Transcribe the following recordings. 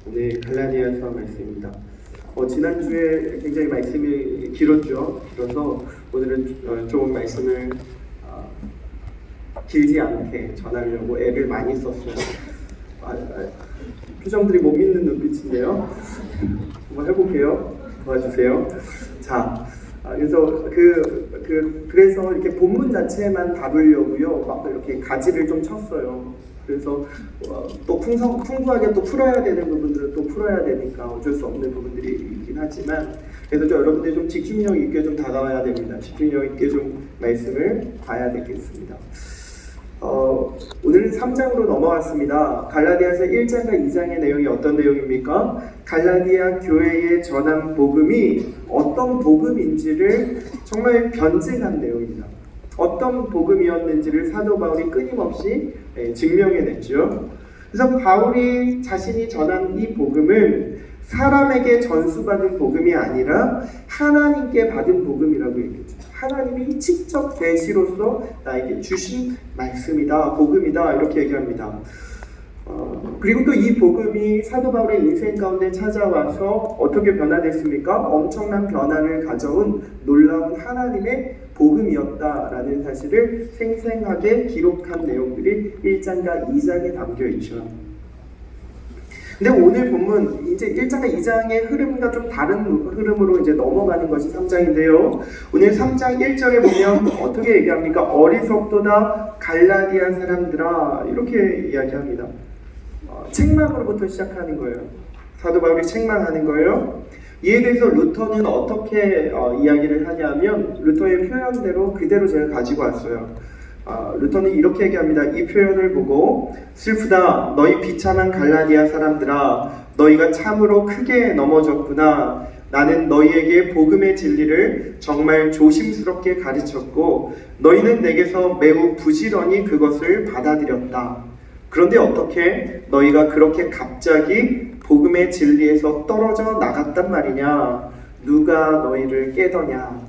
오늘 갈라디아서 말씀입니다. 지난주에 굉장히 말씀이 길었죠. 그래서 오늘은 좀 말씀을 길지 않게 전하려고 애를 많이 썼어요. 표정들이 못 믿는 눈빛인데요. 한번 해볼게요. 도와주세요. 자, 그래서 그래서 이렇게 본문 자체만 담으려고요. 막 이렇게 가지를 좀 쳤어요. 그래서 또 풍부하게 또 풀어야 되는 부분들은 또 풀어야 되니까 어쩔 수 없는 부분들이 있긴 하지만, 그래서 여러분들이 좀 집중력 있게 좀 다가와야 됩니다. 집중력 있게 좀 말씀을 봐야 되겠습니다. 오늘은 3장으로 넘어왔습니다. 갈라디아서 1장과 2장의 내용이 어떤 내용입니까? 갈라디아 교회에 전한 복음이 어떤 복음인지를 정말 변증한 내용입니다. 어떤 복음이었는지를 사도 바울이 끊임없이 증명해냈죠. 그래서 바울이 자신이 전한 이 복음을 사람에게 전수받은 복음이 아니라 하나님께 받은 복음이라고 얘기했죠. 하나님이 직접 계시로서 나에게 주신 말씀이다, 복음이다, 이렇게 얘기합니다. 그리고 또 이 복음이 사도 바울의 인생 가운데 찾아와서 어떻게 변화됐습니까? 엄청난 변화를 가져온 놀라운 하나님의 복음이었다라는 사실을 생생하게 기록한 내용들이 1장과 2장에 담겨 있죠. 근데 오늘 본문 이제 1장과 2장의 흐름과 좀 다른 흐름으로 이제 넘어가는 것이 3장인데요. 오늘 3장 1절에 보면 어떻게 얘기합니까? 어리석도다 갈라디아 사람들아, 이렇게 이야기합니다. 책망으로부터 시작하는 거예요. 사도 바울이 책망하는 거예요. 이에 대해서 루터는 어떻게 이야기를 하냐면, 루터의 표현대로 그대로 제가 가지고 왔어요. 루터는 이렇게 얘기합니다. 이 표현을 보고, 슬프다 너희 비참한 갈라디아 사람들아, 너희가 참으로 크게 넘어졌구나. 나는 너희에게 복음의 진리를 정말 조심스럽게 가르쳤고 너희는 내게서 매우 부지런히 그것을 받아들였다. 그런데 어떻게 너희가 그렇게 갑자기 복음의 진리에서 떨어져 나갔단 말이냐? 누가 너희를 깨더냐?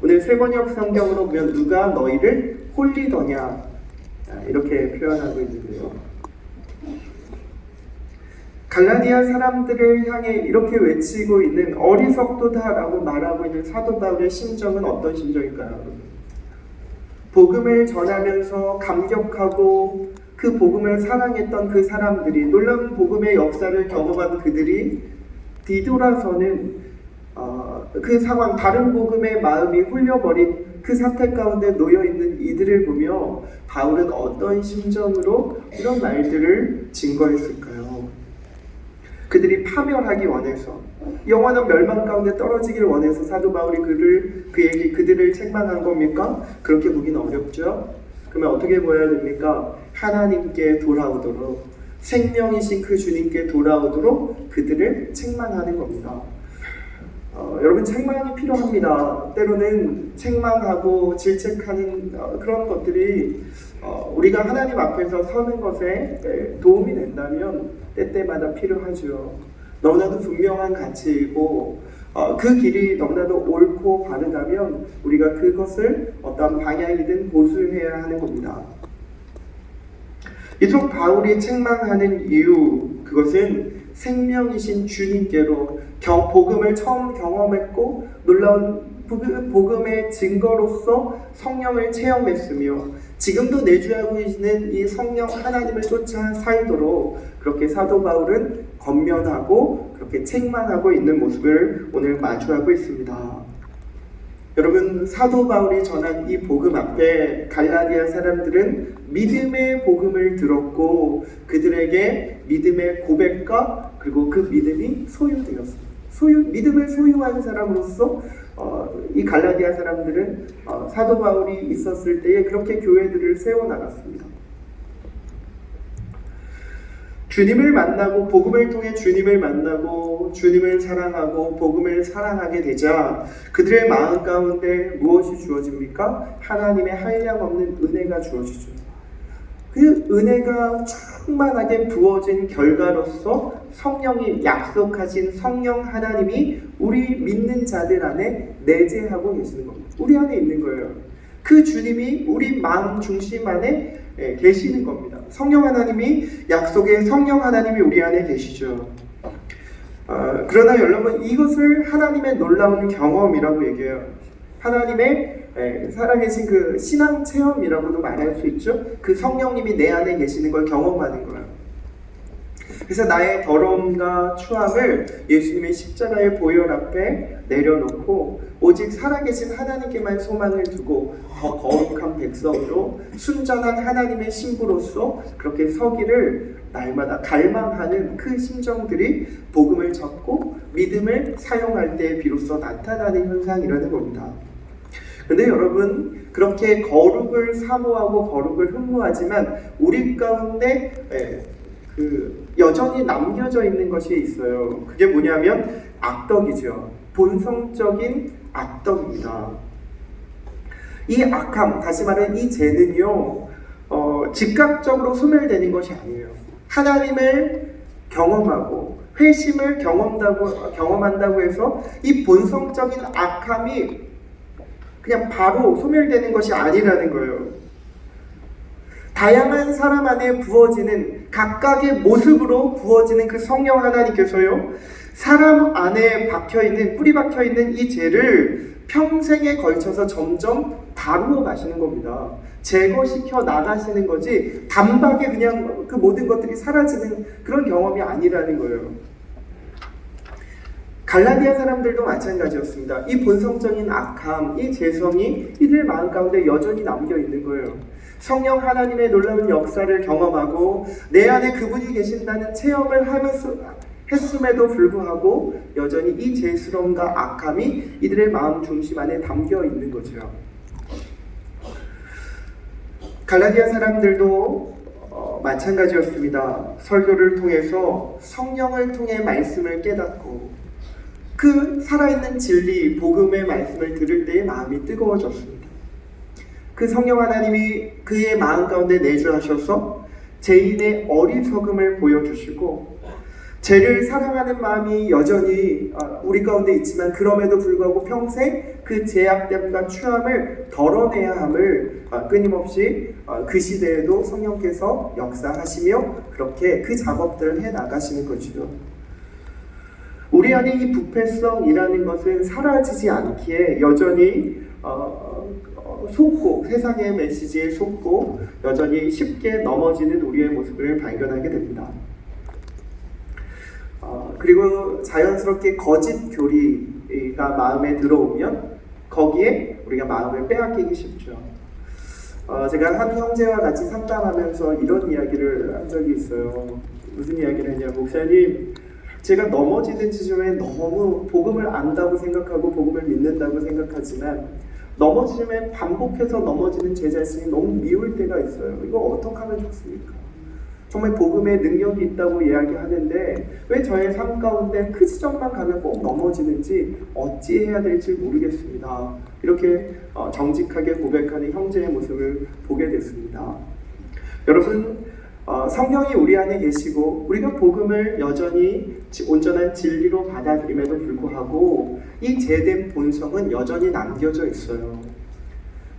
오늘 세번역 성경으로 보면 누가 너희를 홀리더냐? 이렇게 표현하고 있는데요. 갈라디아 사람들을 향해 이렇게 외치고 있는 어리석도다라고 말하고 있는 사도 바울의 심정은 어떤 심정일까요? 복음을 전하면서 감격하고 그 복음을 사랑했던 그 사람들이, 놀라운 복음의 역사를 경험한 그들이 뒤돌아서는 그 상황, 다른 복음의 마음이 홀려버린 그 사태 가운데 놓여있는 이들을 보며 바울은 어떤 심정으로 이런 말들을 증거했을까요? 그들이 파멸하기 원해서, 영원한 멸망 가운데 떨어지길 원해서 사도 바울이 그들을 책망한 겁니까? 그렇게 보기는 어렵죠. 그러면 어떻게 보여야 됩니까? 하나님께 돌아오도록, 생명이신 그 주님께 돌아오도록 그들을 책망하는 겁니다. 여러분, 책망이 필요합니다. 때로는 책망하고 질책하는 그런 것들이 우리가 하나님 앞에서 서는 것에 도움이 된다면 때때마다 필요하죠. 너무나도 분명한 가치이고 그 길이 너무나도 옳고 바르다면 우리가 그것을 어떤 방향이든 고수해야 하는 겁니다. 이토록 바울이 책망하는 이유, 그것은 생명이신 주님께로 복음을 처음 경험했고 놀라운 복음의 증거로서 성령을 체험했으며 지금도 내주하고 있는 이 성령 하나님을 쫓아 살도록 그렇게 사도 바울은 권면하고 그렇게 책망하고 있는 모습을 오늘 마주하고 있습니다. 여러분, 사도 바울이 전한 이 복음 앞에 갈라디아 사람들은 믿음의 복음을 들었고 그들에게 믿음의 고백과 그리고 그 믿음이 소유되었습니다. 믿음을 소유한 사람으로서 이 갈라디아 사람들은 사도 바울이 있었을 때에 그렇게 교회들을 세워나갔습니다. 주님을 만나고 복음을 통해 주님을 만나고 주님을 사랑하고 복음을 사랑하게 되자 그들의 마음 가운데 무엇이 주어집니까? 하나님의 한량없는 은혜가 주어지죠. 그 은혜가 충만하게 부어진 결과로서 성령이 약속하신 성령 하나님이 우리 믿는 자들 안에 내재하고 계시는 겁니다. 우리 안에 있는 거예요. 그 주님이 우리 마음 중심 안에 계시는 겁니다. 성령 하나님이, 약속의 성령 하나님이 우리 안에 계시죠. 그러나 여러분, 이것을 하나님의 놀라운 경험이라고 얘기해요. 하나님의 살아계신 그 신앙 체험이라고도 말할 수 있죠. 그 성령님이 내 안에 계시는 걸 경험하는 거예요. 그래서 나의 더러움과 추함을 예수님의 십자가의 보혈 앞에 내려놓고 오직 살아계신 하나님께만 소망을 두고 더 거룩한 백성으로 순전한 하나님의 신부로서 그렇게 서기를 날마다 갈망하는 그 심정들이 복음을 전고 믿음을 사용할 때 비로소 나타나는 현상이라는 겁니다. 근데 여러분, 그렇게 거룩을 사모하고 거룩을 흠모하지만 우리 가운데 여전히 남겨져 있는 것이 있어요. 그게 뭐냐면 악덕이죠. 본성적인 악덕입니다. 이 악함, 다시 말해 이 죄는요, 즉각적으로 소멸되는 것이 아니에요. 하나님을 경험하고 회심을 경험한다고 해서 이 본성적인 악함이 그냥 바로 소멸되는 것이 아니라는 거예요. 다양한 사람 안에 부어지는 각각의 모습으로 부어지는 그 성령 하나님께서요, 사람 안에 뿌리 박혀있는 이 죄를 평생에 걸쳐서 점점 다루어 가시는 겁니다. 제거시켜 나가시는 거지 단박에 그냥 그 모든 것들이 사라지는 그런 경험이 아니라는 거예요. 갈라디아 사람들도 마찬가지였습니다. 이 본성적인 악함, 이 죄성이 이들 마음 가운데 여전히 남겨 있는 거예요. 성령 하나님의 놀라운 역사를 경험하고 내 안에 그분이 계신다는 체험을 했음에도 불구하고 여전히 이 죄스러움과 악함이 이들의 마음 중심 안에 담겨 있는 거죠. 갈라디아 사람들도 마찬가지였습니다. 설교를 통해서 성령을 통해 말씀을 깨닫고 그 살아있는 진리, 복음의 말씀을 들을 때의 마음이 뜨거워졌습니다. 그 성령 하나님이 그의 마음 가운데 내주하셔서 죄인의 어리석음을 보여주시고 죄를 사랑하는 마음이 여전히 우리 가운데 있지만 그럼에도 불구하고 평생 그 죄악됨과 추함을 덜어내야 함을 끊임없이 그 시대에도 성령께서 역사하시며 그렇게 그 작업들을 해나가시는 거죠. 우리 안에 이 부패성이라는 것은 사라지지 않기에 여전히 속고, 세상의 메시지에 속고 여전히 쉽게 넘어지는 우리의 모습을 발견하게 됩니다. 그리고 자연스럽게 거짓 교리가 마음에 들어오면 거기에 우리가 마음을 빼앗기기 쉽죠. 제가 한 형제와 같이 상담하면서 이런 이야기를 한 적이 있어요. 무슨 이야기를 했냐, 목사님, 제가 넘어지는 지점에 너무 복음을 안다고 생각하고 복음을 믿는다고 생각하지만 넘어지면 반복해서 넘어지는 제 자신이 너무 미울 때가 있어요. 이거 어떻게 하면 좋습니까? 정말 복음의 능력이 있다고 이야기하는데 왜 저의 삶 가운데 그 지점만 가면 꼭 넘어지는지 어찌해야 될지 모르겠습니다. 이렇게 정직하게 고백하는 형제의 모습을 보게 됐습니다. 여러분, 성령이 우리 안에 계시고 우리가 복음을 여전히 온전한 진리로 받아들임에도 불구하고 이 죄된 본성은 여전히 남겨져 있어요.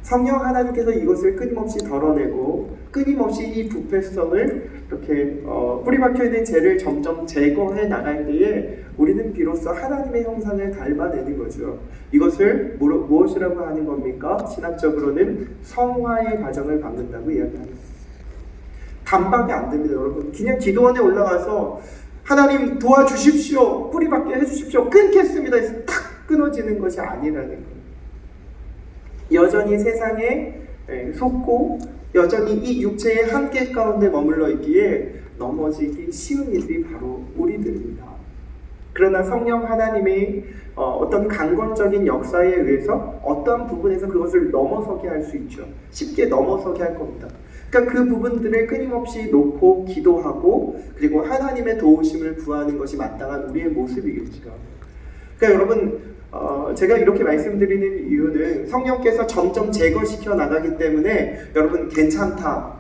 성령 하나님께서 이것을 끊임없이 덜어내고 끊임없이 이 부패성을 이렇게 뿌리 박혀있는 죄를 점점 제거해 나갈 때에 우리는 비로소 하나님의 형상을 닮아내는 거죠. 이것을 무엇이라고 하는 겁니까? 신학적으로는 성화의 과정을 밟는다고 이야기합니다. 단박에 안 됩니다, 여러분. 그냥 기도원에 올라가서 하나님 도와주십시오, 뿌리 박게 해주십시오, 끊겠습니다 해서 탁 끊어지는 것이 아니라는 거예요. 여전히 세상에 속고 여전히 이 육체의 한계 가운데 머물러 있기에 넘어지기 쉬운 이들이 바로 우리들입니다. 그러나 성령 하나님이 어떤 강권적인 역사에 의해서 어떠한 부분에서 그것을 넘어서게 할 수 있죠. 쉽게 넘어서게 할 겁니다. 그러니까 그 부분들을 끊임없이 놓고 기도하고 그리고 하나님의 도우심을 구하는 것이 마땅한 우리의 모습이겠죠. 그러니까 여러분, 제가 이렇게 말씀드리는 이유는 성령께서 점점 제거시켜 나가기 때문에 여러분 괜찮다,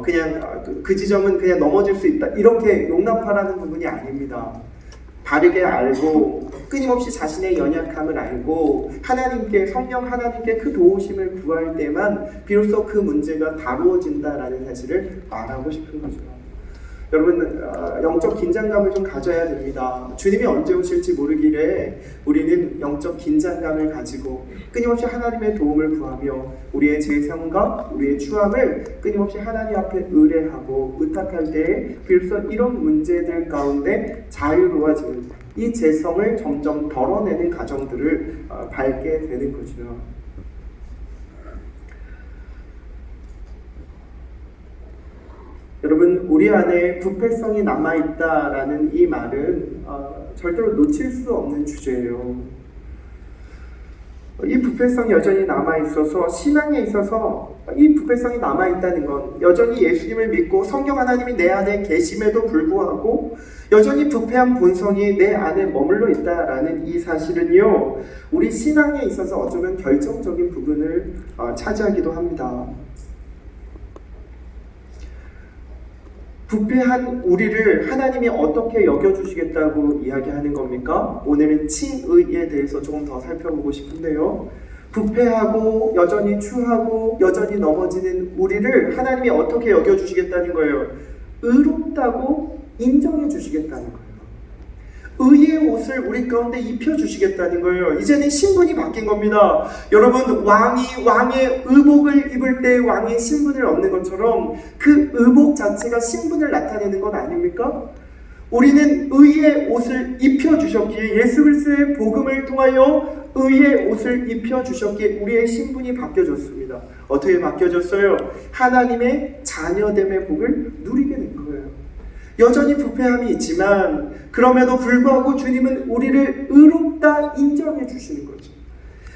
그냥 그 지점은 그냥 넘어질 수 있다, 이렇게 용납하라는 부분이 아닙니다. 바르게 알고 끊임없이 자신의 연약함을 알고 하나님께 성령 하나님께 그 도우심을 구할 때만 비로소 그 문제가 다루어진다라는 사실을 말하고 싶은 거죠. 여러분 영적 긴장감을 좀 가져야 됩니다. 주님이 언제 오실지 모르기에 우리는 영적 긴장감을 가지고 끊임없이 하나님의 도움을 구하며 우리의 재성과 우리의 추함을 끊임없이 하나님 앞에 의뢰하고 의탁할 때에 비로소 이런 문제들 가운데 자유로워지는 이 재성을 점점 덜어내는 과정들을 밟게 되는 거죠. 여러분 우리 안에 부패성이 남아있다라는 이 말은 절대로 놓칠 수 없는 주제예요. 이 부패성이 여전히 남아있어서 신앙에 있어서 이 부패성이 남아있다는 건 여전히 예수님을 믿고 성령 하나님이 내 안에 계심에도 불구하고 여전히 부패한 본성이 내 안에 머물러 있다라는 이 사실은요 우리 신앙에 있어서 어쩌면 결정적인 부분을 차지하기도 합니다. 부패한 우리를 하나님이 어떻게 여겨주시겠다고 이야기하는 겁니까? 오늘은 칭의에 대해서 조금 더 살펴보고 싶은데요. 부패하고 여전히 추하고 여전히 넘어지는 우리를 하나님이 어떻게 여겨주시겠다는 거예요? 의롭다고 인정해 주시겠다는 거예요. 의의 옷을 우리 가운데 입혀주시겠다는 거예요. 이제는 신분이 바뀐 겁니다. 여러분 왕의 의복을 입을 때 왕의 신분을 얻는 것처럼 그 의복 자체가 신분을 나타내는 건 아닙니까? 우리는 의의 옷을 입혀주셨기에 예수 그리스도의 복음을 통하여 의의 옷을 입혀주셨기에 우리의 신분이 바뀌어졌습니다. 어떻게 바뀌어졌어요? 하나님의 자녀됨의 복을 누리게 된 거예요. 여전히 부패함이 있지만 그럼에도 불구하고 주님은 우리를 의롭다 인정해 주시는 거죠.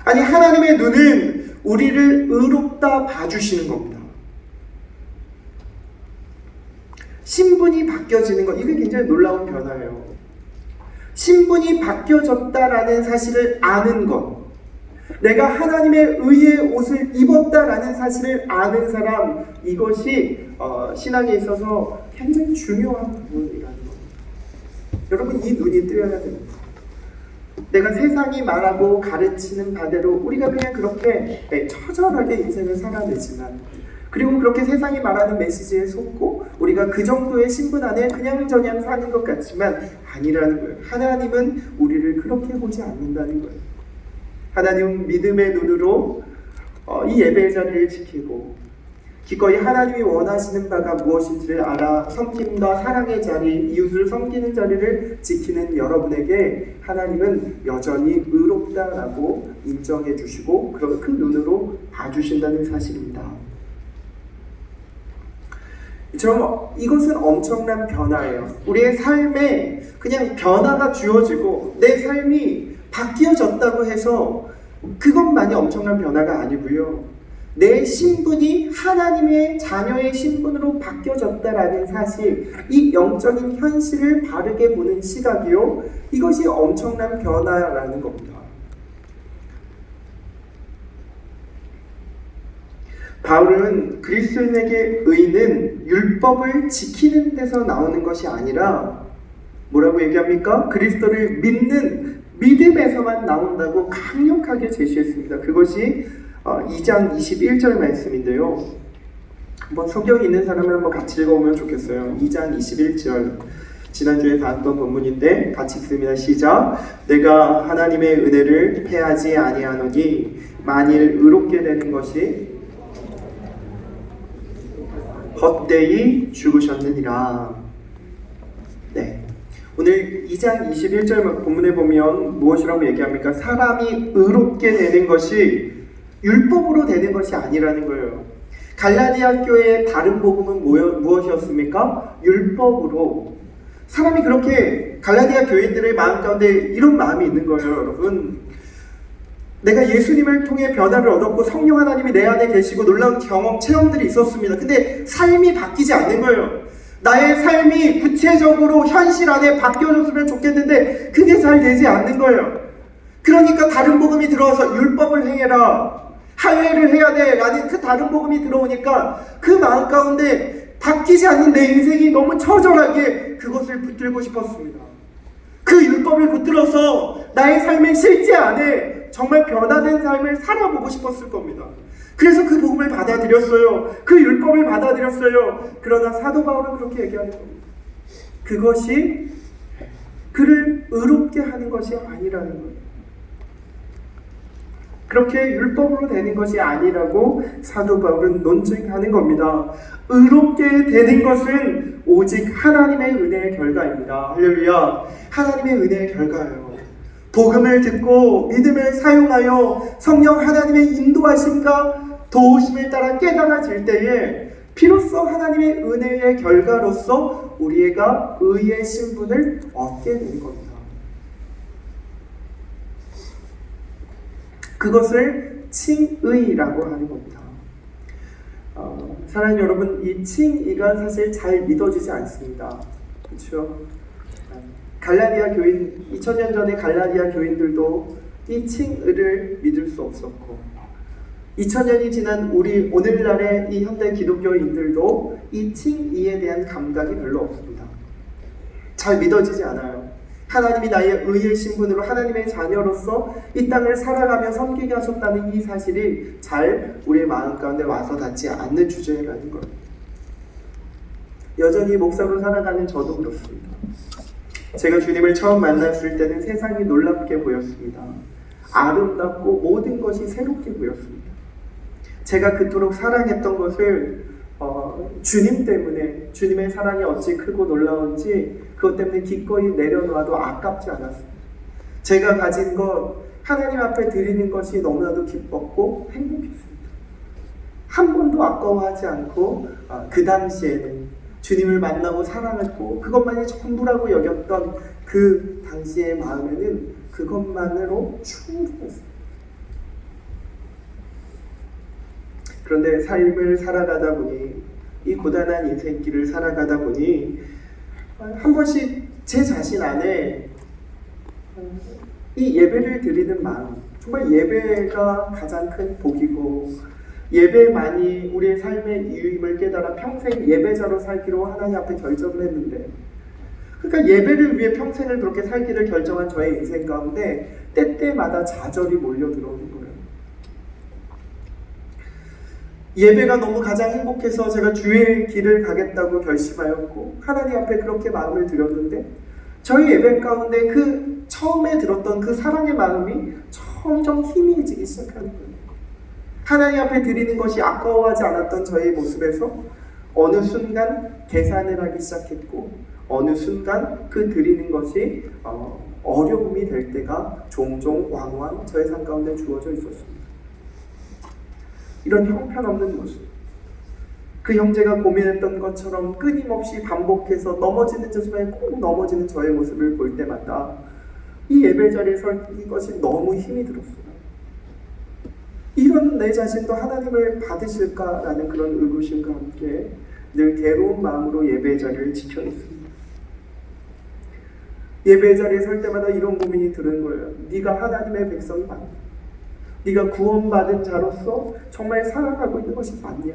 아니 하나님의 눈은 우리를 의롭다 봐주시는 겁니다. 신분이 바뀌어지는 것, 이게 굉장히 놀라운 변화예요. 신분이 바뀌어졌다라는 사실을 아는 것, 내가 하나님의 의의 옷을 입었다라는 사실을 아는 사람, 이것이 신앙에 있어서 굉장히 중요한 부분이라는 겁니다. 여러분 이 눈이 뜨여야 됩니다. 내가 세상이 말하고 가르치는 바대로 우리가 그냥 그렇게 처절하게 인생을 살아내지만 그리고 그렇게 세상이 말하는 메시지에 속고 우리가 그 정도의 신분 안에 그냥저냥 사는 것 같지만 아니라는 거예요. 하나님은 우리를 그렇게 보지 않는다는 거예요. 하나님은 믿음의 눈으로 이 예배의 자리를 지키고 기꺼이 하나님이 원하시는 바가 무엇인지를 알아 섬김과 사랑의 자리, 이웃을 섬기는 자리를 지키는 여러분에게 하나님은 여전히 의롭다라고 인정해 주시고 그 눈으로 봐주신다는 사실입니다. 이것은 엄청난 변화예요. 우리의 삶에 그냥 변화가 주어지고 내 삶이 바뀌어졌다고 해서 그것만이 엄청난 변화가 아니고요. 내 신분이 하나님의 자녀의 신분으로 바뀌어졌다라는 사실, 이 영적인 현실을 바르게 보는 시각이요, 이것이 엄청난 변화라는 겁니다. 바울은 그리스도인에게 의는 율법을 지키는 데서 나오는 것이 아니라 뭐라고 얘기합니까? 그리스도를 믿는 믿음에서만 나온다고 강력하게 제시했습니다. 그것이 2장 21절 말씀인데요. 한번 성경이 있는 사람을 한번 같이 읽어보면 좋겠어요. 2장 21절. 지난주에 봤던 본문인데 같이 읽습니다. 시작. 내가 하나님의 은혜를 패하지 아니하노니 만일 의롭게 되는 것이 헛되이 죽으셨느니라. 네. 오늘 2장 21절 본문에 보면 무엇이라고 얘기합니까? 사람이 의롭게 되는 것이 율법으로 되는 것이 아니라는 거예요. 갈라디아 교회의 다른 복음은 무엇이었습니까? 율법으로. 사람이 그렇게 갈라디아 교인들의 마음 가운데 이런 마음이 있는 거예요, 여러분. 내가 예수님을 통해 변화를 얻었고 성령 하나님이 내 안에 계시고 놀라운 경험, 체험들이 있었습니다. 근데 삶이 바뀌지 않는 거예요. 나의 삶이 구체적으로 현실 안에 바뀌어졌으면 좋겠는데 그게 잘 되지 않는 거예요. 그러니까 다른 복음이 들어와서 율법을 행해라, 할례를 해야 돼 라는 그 다른 복음이 들어오니까 그 마음 가운데 바뀌지 않는 내 인생이 너무 처절하게 그것을 붙들고 싶었습니다. 그 율법을 붙들어서 나의 삶의 실제 안에 정말 변화된 삶을 살아보고 싶었을 겁니다. 그래서 그 복음을 받아들였어요. 그 율법을 받아들였어요. 그러나 사도 바울은 그렇게 얘기하는 겁니다. 그것이 그를 의롭게 하는 것이 아니라는 거예요. 그렇게 율법으로 되는 것이 아니라고 사도 바울은 논증하는 겁니다. 의롭게 되는 것은 오직 하나님의 은혜의 결과입니다. 할렐루야. 하나님의 은혜의 결과예요. 복음을 듣고 믿음을 사용하여 성령 하나님의 인도하심과 도우심을 따라 깨달아질 때에 비로소 하나님의 은혜의 결과로서 우리가 의의 신분을 얻게 되는 겁니다. 그것을 칭의라고 하는 겁니다. 사랑하는 여러분, 이 칭의가 사실 잘 믿어지지 않습니다. 그렇죠? 갈라디아 교인, 2000년 전에 갈라디아 교인들도 이 칭의를 믿을 수 없었고 2000년이 지난 우리 오늘날의 이 현대 기독교인들도 이 칭의에 대한 감각이 별로 없습니다. 잘 믿어지지 않아요. 하나님이 나의 의의 신분으로 하나님의 자녀로서 이 땅을 살아가며 섬기게 하셨다는 이 사실이 잘 우리의 마음 가운데 와서 닿지 않는 주제라는 것. 여전히 목사로 살아가는 저도 그렇습니다. 제가 주님을 처음 만났을 때는 세상이 놀랍게 보였습니다. 아름답고 모든 것이 새롭게 보였습니다. 제가 그토록 사랑했던 것을 주님 때문에, 주님의 사랑이 어찌 크고 놀라운지 그것 때문에 기꺼이 내려놓아도 아깝지 않았습니다. 제가 가진 것, 하나님 앞에 드리는 것이 너무나도 기뻤고 행복했습니다. 한 번도 아까워하지 않고 그 당시에는 주님을 만나고 사랑했고 그것만이 전부라고 여겼던 그 당시의 마음에는 그것만으로 충분했습니다. 그런데 삶을 살아가다 보니, 이 고단한 인생길을 살아가다 보니 한 번씩 제 자신 안에 이 예배를 드리는 마음, 정말 예배가 가장 큰 복이고 예배만이 우리의 삶의 이유임을 깨달아 평생 예배자로 살기로 하나님 앞에 결정을 했는데, 그러니까 예배를 위해 평생을 그렇게 살기를 결정한 저의 인생 가운데 때때마다 좌절이 몰려들어오는 거예요. 예배가 너무 가장 행복해서 제가 주의 길을 가겠다고 결심하였고 하나님 앞에 그렇게 마음을 드렸는데 저희 예배 가운데 그 처음에 들었던 그 사랑의 마음이 점점 희미해지기 시작하는 거예요. 하나님 앞에 드리는 것이 아까워하지 않았던 저의 모습에서 어느 순간 계산을 하기 시작했고 어느 순간 그 드리는 것이 어려움이 될 때가 종종 왕왕 저의 삶 가운데 주어져 있었습니다. 이런 형편없는 모습, 그 형제가 고민했던 것처럼 끊임없이 반복해서 넘어지는 저심에 꼭 넘어지는 저의 모습을 볼 때마다 이 예배 자리에 설 것이 너무 힘이 들었어요. 이런 내 자신도 하나님을 받으실까라는 그런 의구심과 함께 늘 괴로운 마음으로 예배 자리를 지켜냈습니다. 예배 자리에 설 때마다 이런 고민이 드는 거예요. 네가 하나님의 백성이 맞냐? 네가 구원받은 자로서 정말 살아가고 있는 것이 맞냐?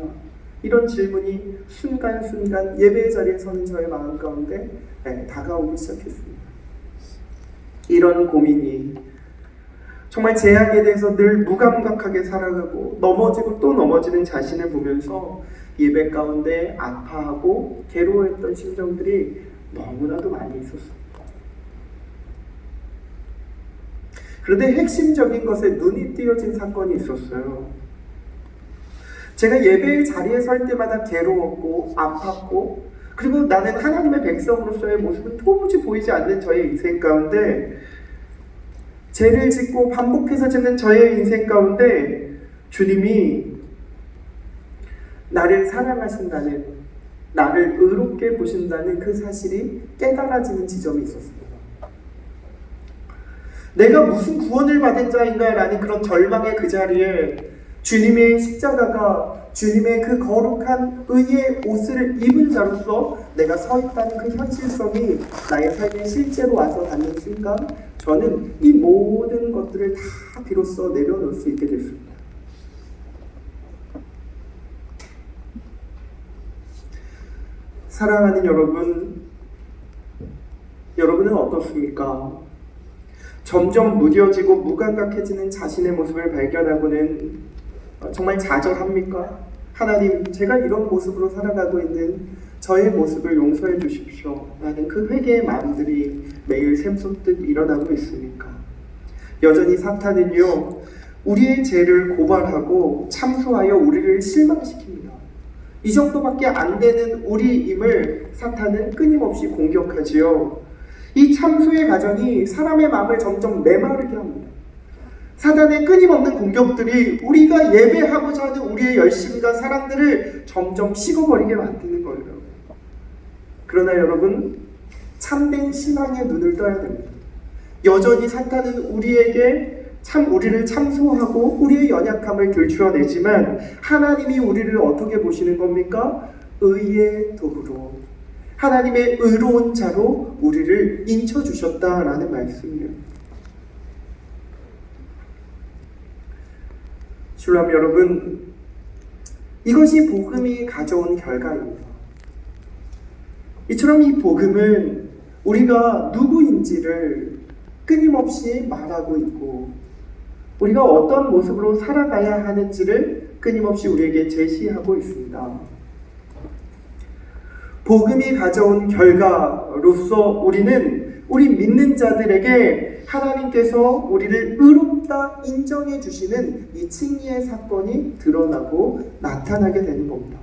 이런 질문이 순간순간 예배 자리에 서는 저의 마음 가운데 다가오기 시작했습니다. 이런 고민이 정말 제약에 대해서 늘 무감각하게 살아가고 넘어지고 또 넘어지는 자신을 보면서 예배 가운데 아파하고 괴로워했던 심정들이 너무나도 많이 있었습니다. 그런데 핵심적인 것에 눈이 띄어진 사건이 있었어요. 제가 예배의 자리에 설 때마다 괴로웠고 아팠고 그리고 나는 하나님의 백성으로서의 모습은 도무지 보이지 않는 저의 인생 가운데 죄를 짓고 반복해서 짓는 저의 인생 가운데 주님이 나를 사랑하신다는, 나를 의롭게 보신다는 그 사실이 깨달아지는 지점이 있었습니다. 내가 무슨 구원을 받은 자인가라는 그런 절망의 그 자리에 주님의 십자가가, 주님의 그 거룩한 의의 옷을 입은 자로서 내가 서 있다는 그 현실성이 나의 삶에 실제로 와서 닿는 순간 저는 이 모든 것들을 다 비로소 내려놓을 수 있게 됐습니다. 사랑하는 여러분, 여러분은 어떻습니까? 점점 무뎌지고 무감각해지는 자신의 모습을 발견하고는 정말 좌절합니까? 하나님, 제가 이런 모습으로 살아가고 있는 저의 모습을 용서해 주십시오 라는 그 회개의 마음들이 매일 샘솟듯 일어나고 있습니까? 여전히 사탄은요, 우리의 죄를 고발하고 참소하여 우리를 실망시킵니다. 이 정도밖에 안 되는 우리임을 사탄은 끊임없이 공격하지요. 이 참소의 과정이 사람의 마음을 점점 메마르게 합니다. 사단의 끊임없는 공격들이 우리가 예배하고자 하는 우리의 열심과 사랑들을 점점 식어버리게 만드는 거예요. 그러나 여러분, 참된 신앙의 눈을 떠야 됩니다. 여전히 사탄은 우리를 참소하고 우리의 연약함을 들추어내지만 하나님이 우리를 어떻게 보시는 겁니까? 의의 도구로, 하나님의 의로운 자로 우리를 인쳐주셨다라는 말씀이에요. 신랑 여러분, 이것이 복음이 가져온 결과입니다. 이처럼 이 복음은 우리가 누구인지를 끊임없이 말하고 있고 우리가 어떤 모습으로 살아가야 하는지를 끊임없이 우리에게 제시하고 있습니다. 복음이 가져온 결과로서 우리 믿는 자들에게 하나님께서 우리를 의롭다 인정해 주시는 이 칭의의 사건이 드러나고 나타나게 되는 겁니다.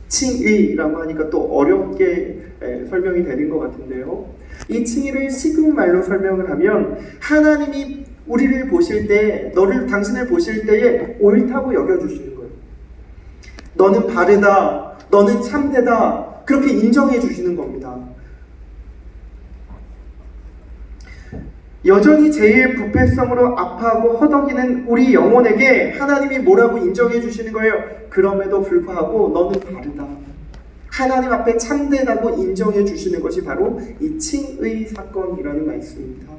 칭의라고 하니까 또 어렵게 설명이 되는 것 같은데요. 이 칭의를 식은말로 설명을 하면 하나님이 우리를 보실 때, 당신을 보실 때에 옳다고 여겨주시는 거예요. 너는 바르다, 너는 참되다, 그렇게 인정해 주시는 겁니다. 여전히 죄의 부패성으로 아파하고 허덕이는 우리 영혼에게 하나님이 뭐라고 인정해 주시는 거예요? 그럼에도 불구하고 너는 바르다, 하나님 앞에 참되다고 인정해 주시는 것이 바로 이 칭의 사건이라는 말씀입니다.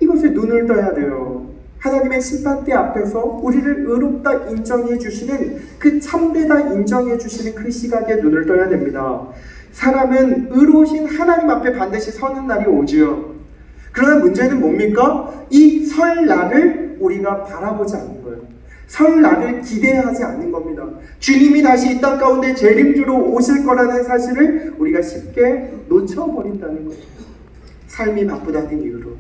이것에 눈을 떠야 돼요. 하나님의 심판대 앞에서 우리를 의롭다 인정해 주시는, 그 참되다 인정해 주시는 그 시각에 눈을 떠야 됩니다. 사람은 의로우신 하나님 앞에 반드시 서는 날이 오지요. 그러나 문제는 뭡니까? 이 설날을 우리가 바라보지 않는 거예요. 설날을 기대하지 않는 겁니다. 주님이 다시 이 땅 가운데 재림주로 오실 거라는 사실을 우리가 쉽게 놓쳐버린다는 거예요. 삶이 바쁘다는 이유로,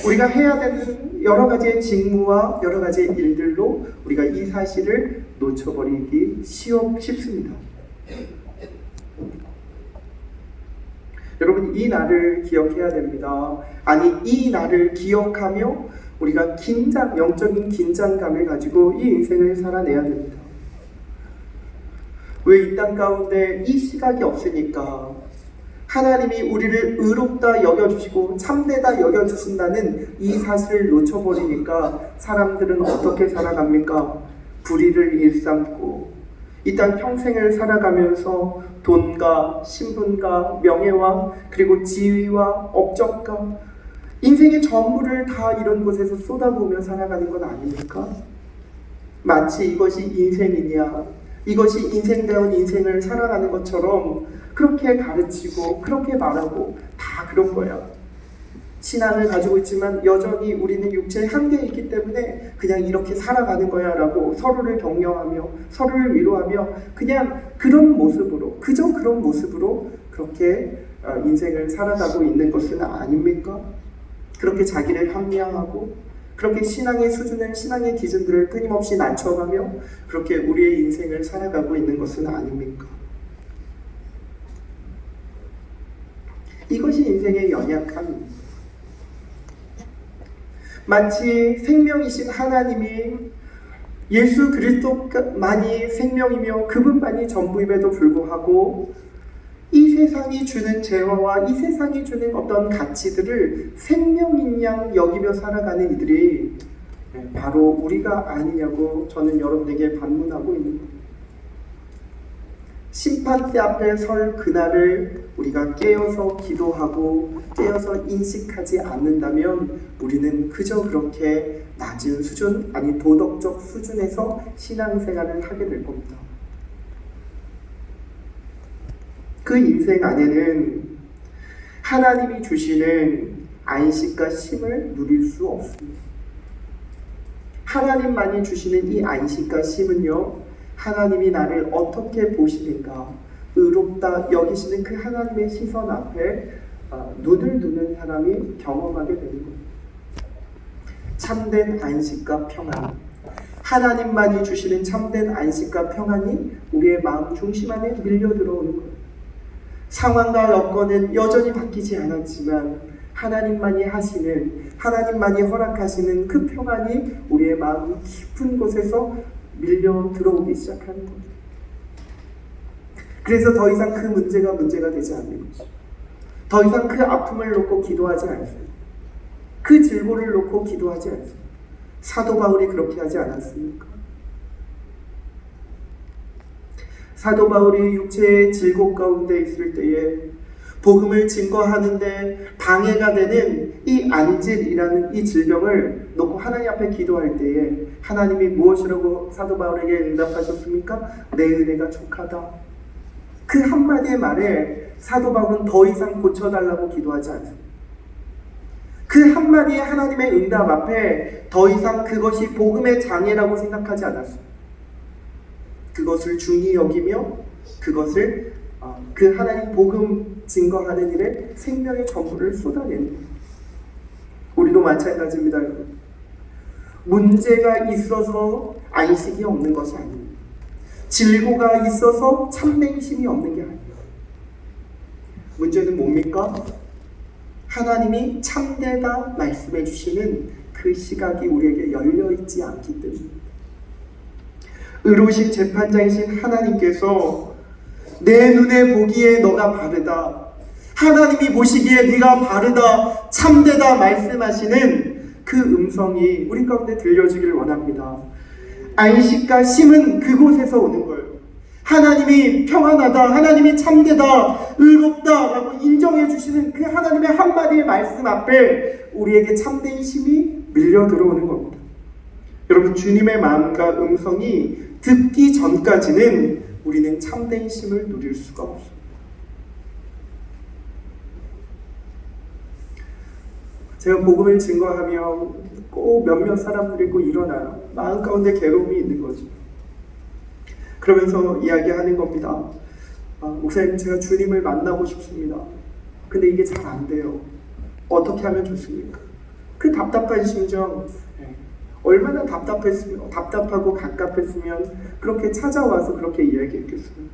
우리가 해야 되는 여러 가지의 직무와 여러 가지의 일들로 우리가 이 사실을 놓쳐버리기 쉽습니다. 여러분, 이 날을 기억해야 됩니다. 아니, 이 날을 기억하며 우리가 영적인 긴장감을 가지고 이 인생을 살아내야 됩니다. 왜 이 땅 가운데 이 시각이 없으니까, 하나님이 우리를 의롭다 여겨주시고 참되다 여겨주신다는 이 사실을 놓쳐버리니까 사람들은 어떻게 살아갑니까? 불의를 일삼고 이 땅 평생을 살아가면서 돈과 신분과 명예와 그리고 지위와 업적과 인생의 전부를 다 이런 곳에서 쏟아부으며 살아가는 건 아닙니까? 마치 이것이 인생이냐, 이것이 인생다운 인생을 살아가는 것처럼 그렇게 가르치고 그렇게 말하고 다 그런 거야. 신앙을 가지고 있지만 여전히 우리는 육체의 한계에 있기 때문에 그냥 이렇게 살아가는 거야 라고 서로를 격려하며 서로를 위로하며 그냥 그런 모습으로, 그저 그런 모습으로 그렇게 인생을 살아가고 있는 것은 아닙니까? 그렇게 자기를 합리화하고 그렇게 신앙의 수준을, 신앙의 기준들을 끊임없이 낮춰가며 그렇게 우리의 인생을 살아가고 있는 것은 아닙니까? 이것이 인생의 연약함입니다. 마치 생명이신 하나님이 예수 그리스도만이 생명이며 그분만이 전부임에도 불구하고 이 세상이 주는 재화와 이 세상이 주는 어떤 가치들을 생명인 양 여기며 살아가는 이들이 바로 우리가 아니냐고 저는 여러분에게 반문하고 있는 겁니다. 심판대 앞에 설 그날을 우리가 깨어서 기도하고 깨어서 인식하지 않는다면 우리는 그저 그렇게 낮은 수준, 아니 도덕적 수준에서 신앙생활을 하게 될 겁니다. 그 인생 안에는 하나님이 주시는 안식과 쉼을 누릴 수 없습니다. 하나님만이 주시는 이 안식과 쉼은요, 하나님이 나를 어떻게 보시는가, 의롭다 여기시는 그 하나님의 시선 앞에 눈을 두는 사람이 경험하게 되는 겁니다. 참된 안식과 평안, 하나님만이 주시는 참된 안식과 평안이 우리의 마음 중심 안에 밀려 들어오는 거예요. 상황과 여건은 여전히 바뀌지 않았지만 하나님만이 하시는, 하나님만이 허락하시는 그 평안이 우리의 마음 깊은 곳에서 밀려 들어오기 시작하는 거죠. 그래서 더 이상 그 문제가 되지 않는 거죠. 더 이상 그 아픔을 놓고 기도하지 않습니다. 그 질고를 놓고 기도하지 않습니다. 사도 바울이 그렇게 하지 않았습니까? 사도 바울이 육체의 질곡 가운데 있을 때에 복음을 증거하는데 방해가 되는 이 안질이라는 이 질병을 놓고 하나님 앞에 기도할 때에 하나님이 무엇이라고 사도 바울에게 응답하셨습니까? 내 은혜가 족하다. 그 한마디의 말에 사도 바울은 더 이상 고쳐달라고 기도하지 않습니다. 그 한마디의 하나님의 응답 앞에 더 이상 그것이 복음의 장애라고 생각하지 않았습니다. 그것을 중히 여기며 그것을 그 하나님 복음 증거하는 일에 생명의 전부를 쏟아내는 거예요. 우리도 마찬가지입니다, 여러분. 문제가 있어서 안식이 없는 것이 아닙니다. 질고가 있어서 참된 힘이 없는 게 아니에요. 문제는 뭡니까? 하나님이 참되다 말씀해 주시는 그 시각이 우리에게 열려있지 않기 때문입니다. 의로우신 재판장이신 하나님께서 내 눈에 보기에 너가 바르다, 하나님이 보시기에 네가 바르다, 참되다 말씀하시는 그 음성이 우리 가운데 들려주기를 원합니다. 안식과 쉼은 그곳에서 오는 거예요. 하나님이 평안하다, 하나님이 참되다, 의롭다 라고 인정해 주시는 그 하나님의 한마디의 말씀 앞에 우리에게 참된 쉼이 밀려 들어오는 겁니다. 여러분, 주님의 마음과 음성이 듣기 전까지는 우리는 참된 쉼을 누릴 수가 없습니다. 제가 복음을 증거하며 꼭 몇몇 사람들이 꼭 일어나요. 마음 가운데 괴로움이 있는 거죠. 그러면서 이야기하는 겁니다. 목사님, 제가 주님을 만나고 싶습니다. 근데 이게 잘 안 돼요. 어떻게 하면 좋습니까? 그 답답한 심정, 얼마나 답답하고 갑갑했으면 그렇게 찾아와서 그렇게 이야기했겠습니까?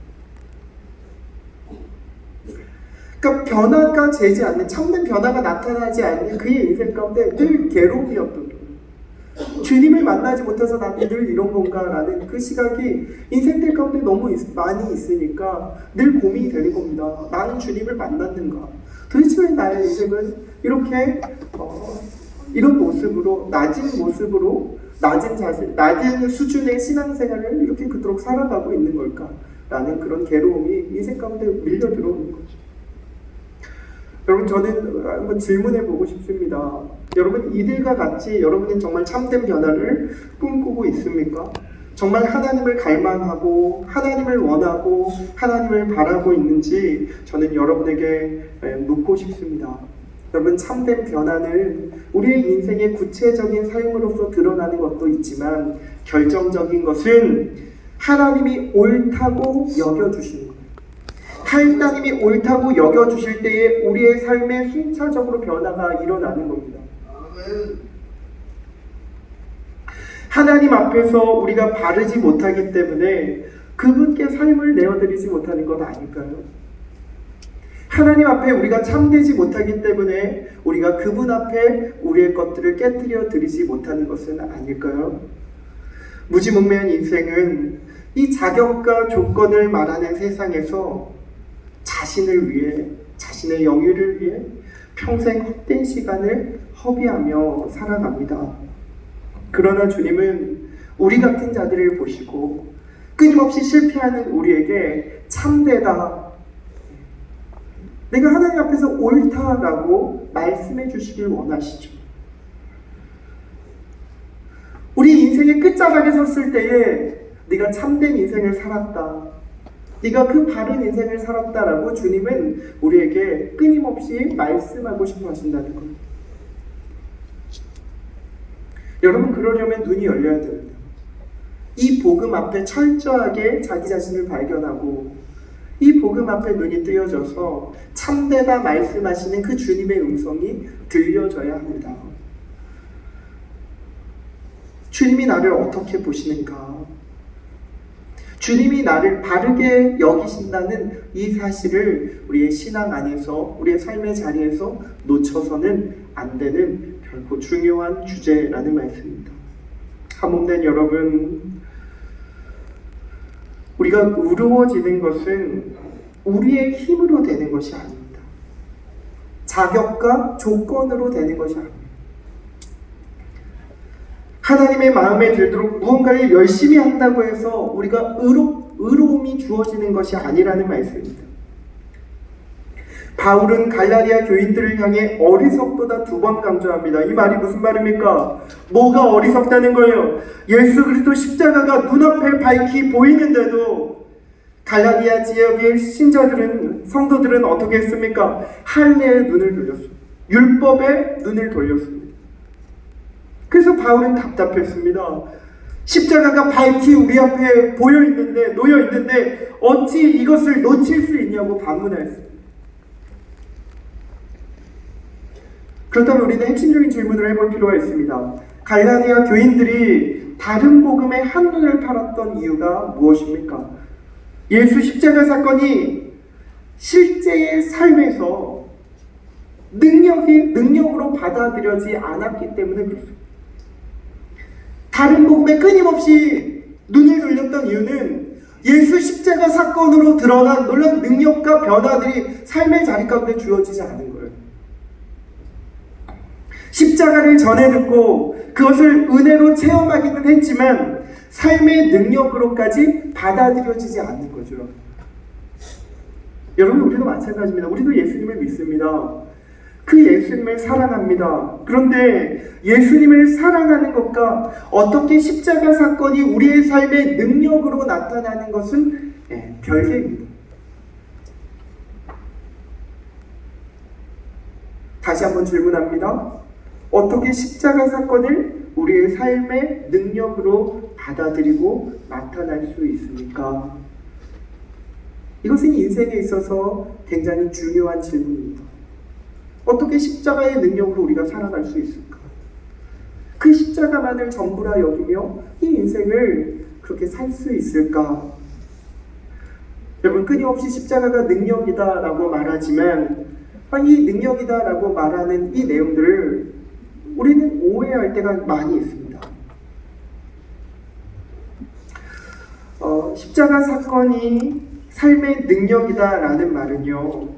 그러니까 변화가 되지 않는, 참된 변화가 나타나지 않는 그의 인생 가운데 늘 괴로움이었던 거예요. 주님을 만나지 못해서 나는 늘 이런 건가라는 그 시각이 인생들 가운데 너무 많이 있으니까 늘 고민이 되는 겁니다. 나는 주님을 만났는가? 도대체 왜 나의 인생은 이렇게 이런 모습으로, 낮은 자세, 낮은 수준의 신앙생활을 이렇게 그토록 살아가고 있는 걸까? 라는 그런 괴로움이 인생 가운데 밀려 들어오는 거죠. 여러분, 저는 한번 질문해 보고 싶습니다. 여러분, 이들과 같이 여러분은 정말 참된 변화를 꿈꾸고 있습니까? 정말 하나님을 갈망하고 하나님을 원하고 하나님을 바라고 있는지 저는 여러분에게 묻고 싶습니다. 여러분, 참된 변화는 우리의 인생의 구체적인 삶으로서 드러나는 것도 있지만 결정적인 것은 하나님이 옳다고 여겨주시는 거예요. 하나님이 옳다고 여겨주실 때에 우리의 삶에 순차적으로 변화가 일어나는 겁니다. 하나님 앞에서 우리가 바르지 못하기 때문에 그분께 삶을 내어드리지 못하는 것 아닐까요? 하나님 앞에 우리가 참되지 못하기 때문에 우리가 그분 앞에 우리의 것들을 깨뜨려 드리지 못하는 것은 아닐까요? 무지몽매한 인생은 이 자격과 조건을 말하는 세상에서 자신을 위해, 자신의 영유를 위해 평생 헛된 시간을 허비하며 살아갑니다. 그러나 주님은 우리 같은 자들을 보시고 끊임없이 실패하는 우리에게 참되다, 내가 하나님 앞에서 옳다라고 말씀해 주시길 원하시죠. 우리 인생의 끝자락에 섰을 때에 네가 참된 인생을 살았다, 네가 그 바른 인생을 살았다라고 주님은 우리에게 끊임없이 말씀하고 싶어 하신다는 거예요. 여러분, 그러려면 눈이 열려야 됩니다. 이 복음 앞에 철저하게 자기 자신을 발견하고 이 복음 앞에 눈이 뜨여져서 참되다 말씀하시는 그 주님의 음성이 들려져야 합니다. 주님이 나를 어떻게 보시는가? 주님이 나를 바르게 여기신다는 이 사실을 우리의 신앙 안에서, 우리의 삶의 자리에서 놓쳐서는 안 되는 결코 중요한 주제라는 말씀입니다. 한몸된 여러분, 우리가 의로워지는 것은 우리의 힘으로 되는 것이 아닙니다. 자격과 조건으로 되는 것이 아닙니다. 하나님의 마음에 들도록 무언가를 열심히 한다고 해서 우리가 의로움이 주어지는 것이 아니라는 말씀입니다. 바울은 갈라디아 교인들을 향해 어리석도다 2번 강조합니다. 이 말이 무슨 말입니까? 뭐가 어리석다는 거예요? 예수 그리스도 십자가가 눈앞에 밝히 보이는데도 갈라디아 지역의 신자들은, 성도들은 어떻게 했습니까? 할례의 눈을 돌렸습니다. 율법의 눈을 돌렸습니다. 그래서 바울은 답답했습니다. 십자가가 밝히 우리 앞에 놓여 있는데 어찌 이것을 놓칠 수 있냐고 반문했습니다. 그렇다면 우리는 핵심적인 질문을 해볼 필요가 있습니다. 갈라디아 교인들이 다른 복음에 한눈을 팔았던 이유가 무엇입니까? 예수 십자가 사건이 실제의 삶에서 능력으로 받아들여지지 않았기 때문에 그렇습니다. 다른 복음에 끊임없이 눈을 돌렸던 이유는 예수 십자가 사건으로 드러난 놀라운 능력과 변화들이 삶의 자리 가운데 주어지지 않은 거예요. 십자가를 전해 듣고 그것을 은혜로 체험하기는 했지만 삶의 능력으로까지 받아들여지지 않는 거죠. 여러분, 우리도 마찬가지입니다. 우리도 예수님을 믿습니다. 그 예수님을 사랑합니다. 그런데 예수님을 사랑하는 것과 어떻게 십자가 사건이 우리의 삶의 능력으로 나타나는 것은 별개입니다. 다시 한번 질문합니다. 어떻게 십자가 사건을 우리의 삶의 능력으로 받아들이고 나타날 수 있습니까? 이것은 인생에 있어서 굉장히 중요한 질문입니다. 어떻게 십자가의 능력으로 우리가 살아갈 수 있을까? 그 십자가만을 전부라 여기며 이 인생을 그렇게 살 수 있을까? 여러분, 끊임없이 십자가가 능력이다라고 말하지만 이 능력이다라고 말하는 이 내용들을 우리는 오해할 때가 많이 있습니다. 십자가 사건이 삶의 능력이다라는 말은요,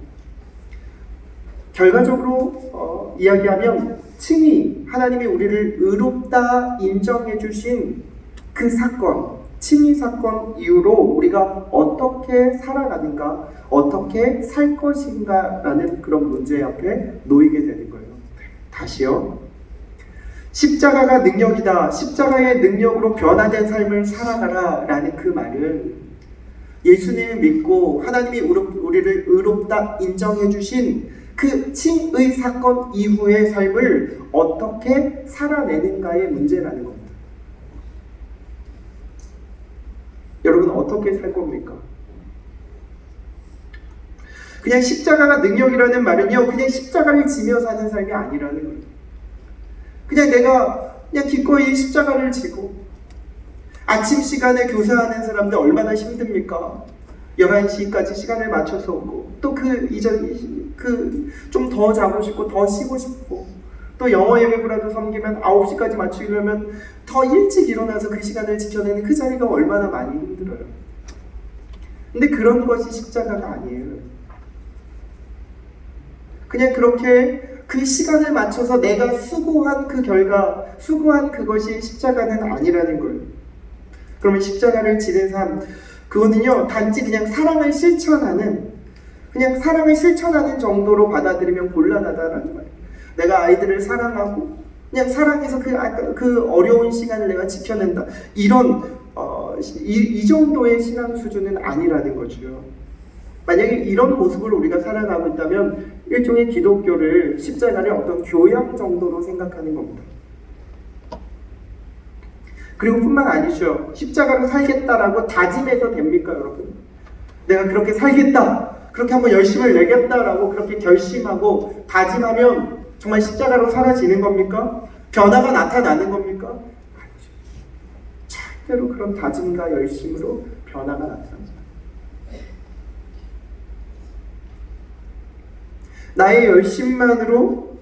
결과적으로 이야기하면 칭의, 하나님이 우리를 의롭다 인정해 주신 그 사건, 칭의 사건 이후로 우리가 어떻게 살아가는가, 어떻게 살 것인가라는 그런 문제 앞에 놓이게 되는 거예요. 다시요. 십자가가 능력이다, 십자가의 능력으로 변화된 삶을 살아가라 라는 그 말은 예수님을 믿고 하나님이 우리를 의롭다 인정해 주신 그 칭의 사건 이후의 삶을 어떻게 살아내는가의 문제라는 겁니다. 여러분, 어떻게 살 겁니까? 그냥 십자가가 능력이라는 말은요, 그냥 십자가를 지며 사는 삶이 아니라는 거예요. 그냥 내가 기꺼이 십자가를 지고 아침 시간에 교사하는 사람들 얼마나 힘듭니까? 11시까지 시간을 맞춰서 오고 또 그 이전 좀 더 자고 싶고 더 쉬고 싶고 또 영어 예배부라도 섬기면 9시까지 맞추려면 더 일찍 일어나서 그 시간을 지켜내는 그 자리가 얼마나 많이 힘들어요. 근데 그런 것이 십자가가 아니에요. 그냥 그렇게 그 시간을 맞춰서 내가 수고한 그 결과, 수고한 그것이 십자가는 아니라는 거예요. 그러면 십자가를 지는 삶, 그거는요, 단지 그냥 사랑을 실천하는 정도로 받아들이면 곤란하다라는 말이에요. 내가 아이들을 사랑하고 그냥 사랑해서 그 어려운 시간을 내가 지켜낸다, 이런 이 정도의 신앙 수준은 아니라는 거죠. 만약에 이런 모습으로 우리가 살아가고 있다면 일종의 기독교를 십자가를 어떤 교양 정도로 생각하는 겁니다. 그리고 뿐만 아니죠. 십자가로 살겠다라고 다짐해서 됩니까, 여러분? 내가 그렇게 살겠다, 그렇게 한번 열심을 내겠다라고 그렇게 결심하고 다짐하면 정말 십자가로 사라지는 겁니까? 변화가 나타나는 겁니까? 아니죠. 절대로 그런 다짐과 열심으로 변화가 나타나지 않아요. 나의 열심만으로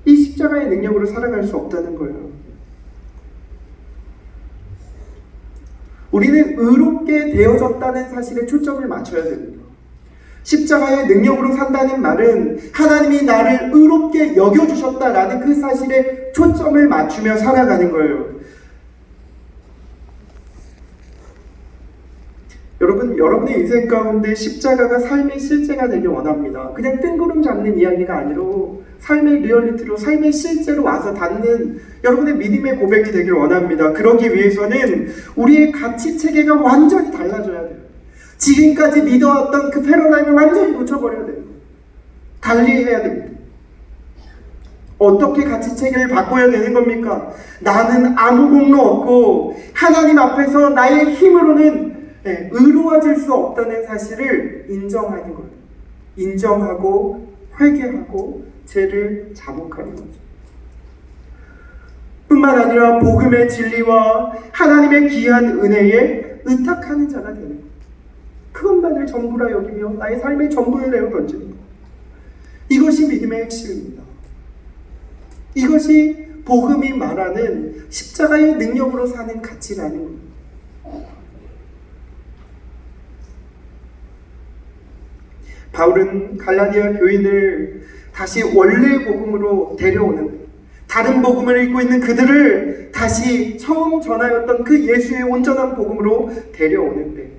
이 십자가의 능력으로 살아갈 수 없다는 거예요. 우리는 의롭게 되어졌다는 사실에 초점을 맞춰야 됩니다. 십자가의 능력으로 산다는 말은 하나님이 나를 의롭게 여겨주셨다라는 그 사실에 초점을 맞추며 살아가는 거예요. 여러분의 인생 가운데 십자가가 삶의 실제가 되길 원합니다. 그냥 뜬구름 잡는 이야기가 아니라 삶의 리얼리티로, 삶의 실제로 와서 닿는 여러분의 믿음의 고백이 되길 원합니다. 그러기 위해서는 우리의 가치 체계가 완전히 달라져야 돼요. 지금까지 믿어왔던 그 패러다임을 완전히 놓쳐버려야 돼요. 달리 해야 됩니다. 어떻게 가치 체계를 바꿔야 되는 겁니까? 나는 아무 공로 없고 하나님 앞에서 나의 힘으로는 의로워질 수 없다는 사실을 인정하는 거예요. 인정하고 회개하고 죄를 자복하는 거죠. 뿐만 아니라 복음의 진리와 하나님의 귀한 은혜에 의탁하는 자가 되는 거예요. 그것만을 전부라 여기며 나의 삶의 전부를 내어 던지는 거예요. 이것이 믿음의 핵심입니다. 이것이 복음이 말하는 십자가의 능력으로 사는 가치라는 거예요. 바울은 갈라디아 교인을 다시 원래 복음으로 데려오는데, 다른 복음을 읽고 있는 그들을 다시 처음 전하였던 그 예수의 온전한 복음으로 데려오는데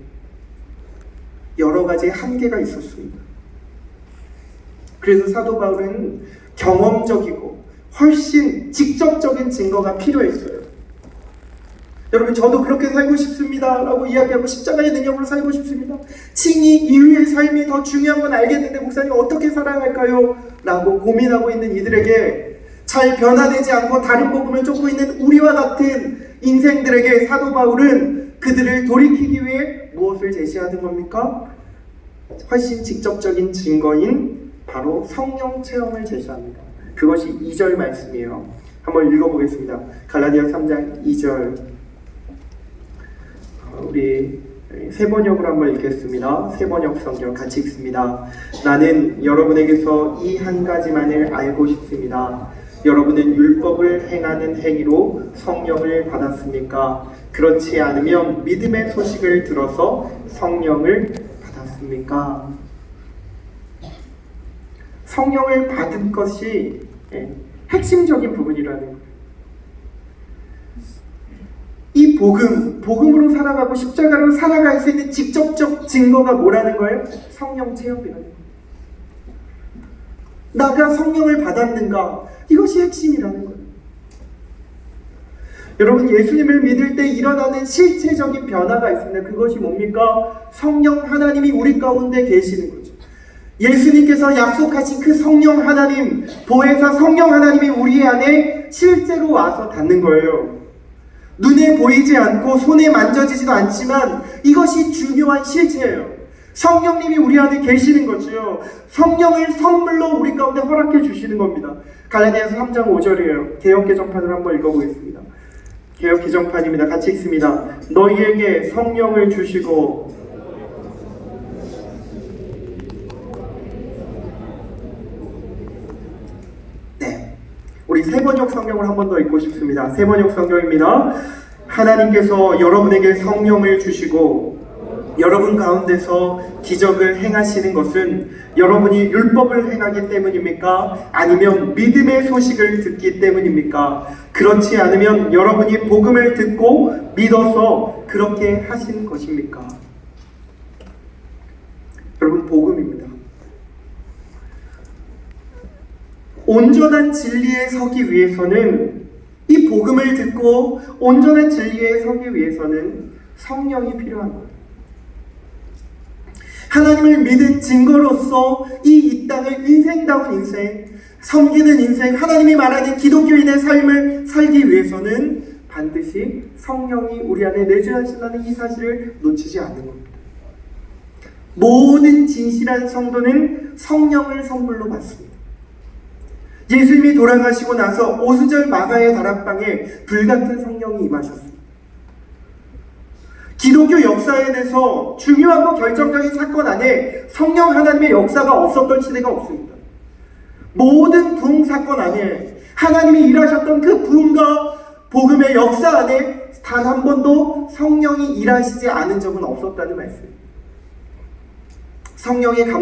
여러 가지 한계가 있었습니다. 그래서 사도 바울은 경험적이고 훨씬 직접적인 증거가 필요했어요. 여러분, 저도 그렇게 살고 싶습니다 라고 이야기하고 십자가의 능력으로 살고 싶습니다. 칭의 이후의 삶이 더 중요한 건 알겠는데 목사님 어떻게 살아갈까요? 라고 고민하고 있는 이들에게, 잘 변화되지 않고 다른 복음을 쫓고 있는 우리와 같은 인생들에게 사도 바울은 그들을 돌이키기 위해 무엇을 제시하는 겁니까? 훨씬 직접적인 증거인 바로 성령 체험을 제시합니다. 그것이 2절 말씀이에요. 한번 읽어보겠습니다. 갈라디아 3장 2절. 우리 세 번역으로 한번 읽겠습니다. 세 번역 성경 같이 읽습니다. 나는 여러분에게서 이 한 가지만을 알고 싶습니다. 여러분은 율법을 행하는 행위로 성령을 받았습니까? 그렇지 않으면 믿음의 소식을 들어서 성령을 받았습니까? 성령을 받은 것이 핵심적인 부분이라는 거예요. 이 복음으로 살아가고 십자가로 살아갈 수 있는 직접적 증거가 뭐라는 거예요? 성령 체험이라는 거예요. 나가 성령을 받았는가? 이것이 핵심이라는 거예요. 여러분, 예수님을 믿을 때 일어나는 실체적인 변화가 있습니다. 그것이 뭡니까? 성령 하나님이 우리 가운데 계시는 거죠. 예수님께서 약속하신 그 성령 하나님, 보혜사 성령 하나님이 우리 안에 실제로 와서 닿는 거예요. 눈에 보이지 않고 손에 만져지지도 않지만 이것이 중요한 실체예요. 성령님이 우리 안에 계시는 거죠. 성령을 선물로 우리 가운데 허락해 주시는 겁니다. 갈라디아서 3장 5절이에요. 개역개정판으로 한번 읽어보겠습니다. 개역개정판입니다. 같이 읽습니다. 너희에게 성령을 주시고 우리 세번역 성경을 한 번 더 읽고 싶습니다. 세번역 성경입니다. 하나님께서 여러분에게 성령을 주시고 여러분 가운데서 기적을 행하시는 것은 여러분이 율법을 행하기 때문입니까? 아니면 믿음의 소식을 듣기 때문입니까? 그렇지 않으면 여러분이 복음을 듣고 믿어서 그렇게 하신 것입니까? 여러분, 복음입니다. 온전한 진리에 서기 위해서는 이 복음을 듣고 온전한 진리에 서기 위해서는 성령이 필요한 거예요. 하나님을 믿은 증거로서 이 땅을 인생다운 인생, 섬기는 인생, 하나님이 말하는 기독교인의 삶을 살기 위해서는 반드시 성령이 우리 안에 내주하신다는 이 사실을 놓치지 않는 겁니다. 모든 진실한 성도는 성령을 선물로 받습니다. 예수님이 돌아가시고 나서 오순절 마가의 다락방에 불같은 성령이 임하셨습니다. 기독교 역사에 대해서 중요하고 결정적인 사건 안에 성령 하나님의 역사가 없었던 시대가 없습니다. 모든 부흥 사건 안에 하나님이 일하셨던 그 부흥과 복음의 역사 안에 단 한 번도 성령이 일하시지 않은 적은 없었다는 말씀입니다. 성령의